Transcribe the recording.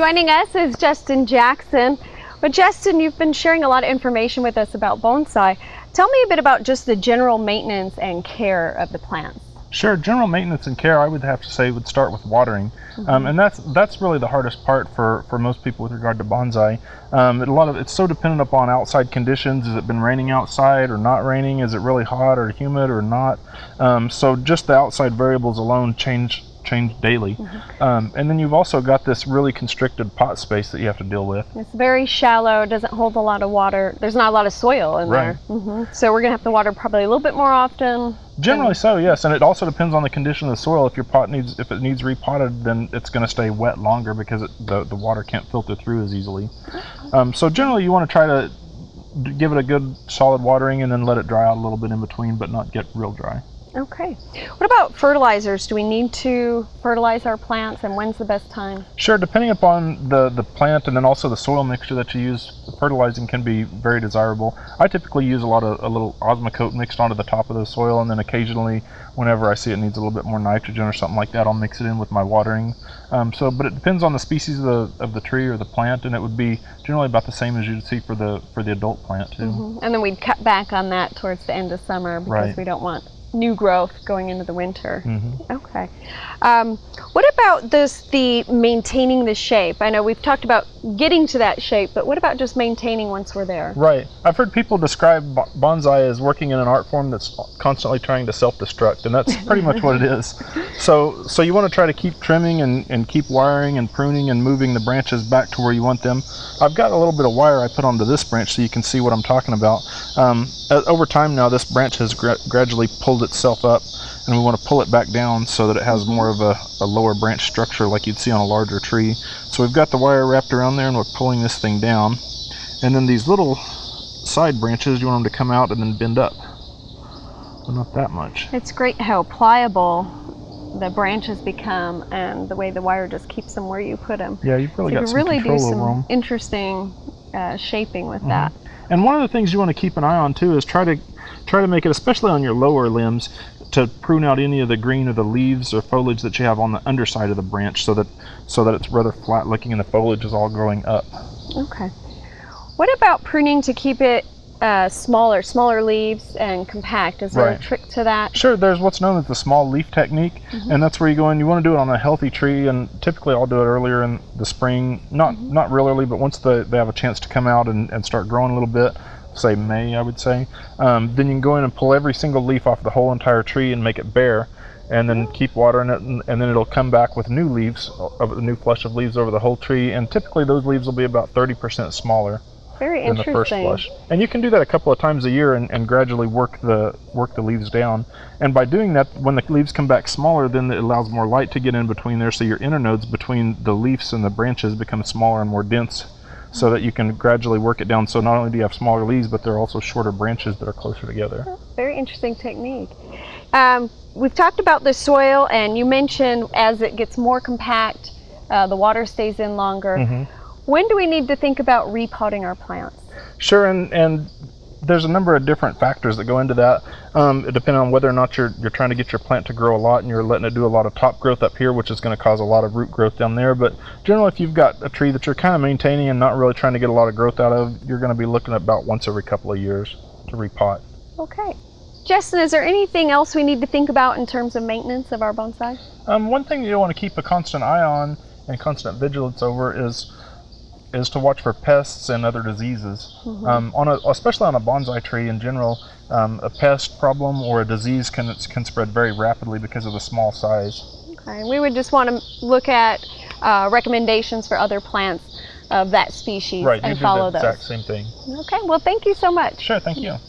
Joining us is Justin Jackson. Well, Justin, you've been sharing a lot of information with us about bonsai. Tell me a bit about just the general maintenance and care of the plants. Sure, general maintenance and care, I would have to say, would start with watering. And that's really the hardest part for most people with regard to bonsai. It's so dependent upon outside conditions. Has it been raining outside or not raining? Is it really hot or humid or not? So just the outside variables alone change daily. And then you've also got this really constricted pot space that you have to deal with. It's very shallow, doesn't hold a lot of water. There's not a lot of soil in there. So we're going to have to water probably a little bit more often. Generally so, yes, and it also depends on the condition of the soil. If if it needs repotted, then it's going to stay wet longer because the water can't filter through as easily. So generally you want to try to give it a good solid watering and then let it dry out a little bit in between, but not get real dry. Okay. What about fertilizers? Do we need to fertilize our plants, and when's the best time? Sure, depending upon the plant and then also the soil mixture that you use, fertilizing can be very desirable. I typically use a little Osmocote mixed onto the top of the soil, and then occasionally whenever I see it needs a little bit more nitrogen or something like that, I'll mix it in with my watering. But it depends on the species of the tree or the plant, and it would be generally about the same as you'd see for the adult plant too. And then we'd cut back on that towards the end of summer because we don't want new growth going into the winter. Okay. What about the maintaining the shape? I know we've talked about getting to that shape, but what about just maintaining once we're there? Right. I've heard people describe bonsai as working in an art form that's constantly trying to self-destruct, and that's pretty much what it is. So you want to try to keep trimming and keep wiring and pruning and moving the branches back to where you want them. I've got a little bit of wire I put onto this branch so you can see what I'm talking about. Over time now, this branch has gradually pulled itself up, and we want to pull it back down so that it has more of a lower branch structure like you'd see on a larger tree. So we've got the wire wrapped around there and we're pulling this thing down, and then these little side branches, you want them to come out and then bend up, but not that much. It's great how pliable the branches become and the way the wire just keeps them where you put them. Yeah, you've really got some really control do over some them. Interesting shaping with that. And one of the things you want to keep an eye on too is try to make it, especially on your lower limbs, to prune out any of the green or the leaves or foliage that you have on the underside of the branch so that it's rather flat looking and the foliage is all growing up. Okay. What about pruning to keep it smaller leaves and compact? Is there a trick to that? Sure, there's what's known as the small leaf technique, and that's where you want to do it on a healthy tree, and typically I'll do it earlier in the spring, not real early, but once they have a chance to come out and start growing a little bit, say May, I would say, then you can go in and pull every single leaf off the whole entire tree and make it bare, and then keep watering it, and then it'll come back with new leaves, a new flush of leaves over the whole tree, and typically those leaves will be about 30% smaller than the first flush. And you can do that a couple of times a year and gradually work the leaves down. And by doing that, when the leaves come back smaller, then it allows more light to get in between there, so your internodes between the leaves and the branches become smaller and more dense, so that you can gradually work it down. So not only do you have smaller leaves, but there are also shorter branches that are closer together. Very interesting technique. We've talked about the soil, and you mentioned as it gets more compact, the water stays in longer. When do we need to think about repotting our plants? Sure, and there's a number of different factors that go into that, depending on whether or not you're trying to get your plant to grow a lot and you're letting it do a lot of top growth up here, which is going to cause a lot of root growth down there. But generally, if you've got a tree that you're kind of maintaining and not really trying to get a lot of growth out of, you're going to be looking at about once every couple of years to repot. Okay. Justin, is there anything else we need to think about in terms of maintenance of our bonsai? One thing you want to keep a constant eye on and constant vigilance over is to watch for pests and other diseases. Especially on a bonsai tree in general, a pest problem or a disease can spread very rapidly because of the small size. Okay, we would just want to look at recommendations for other plants of that species and follow those. Right, you do the exact same thing. Okay, well, thank you so much. Sure, thank you.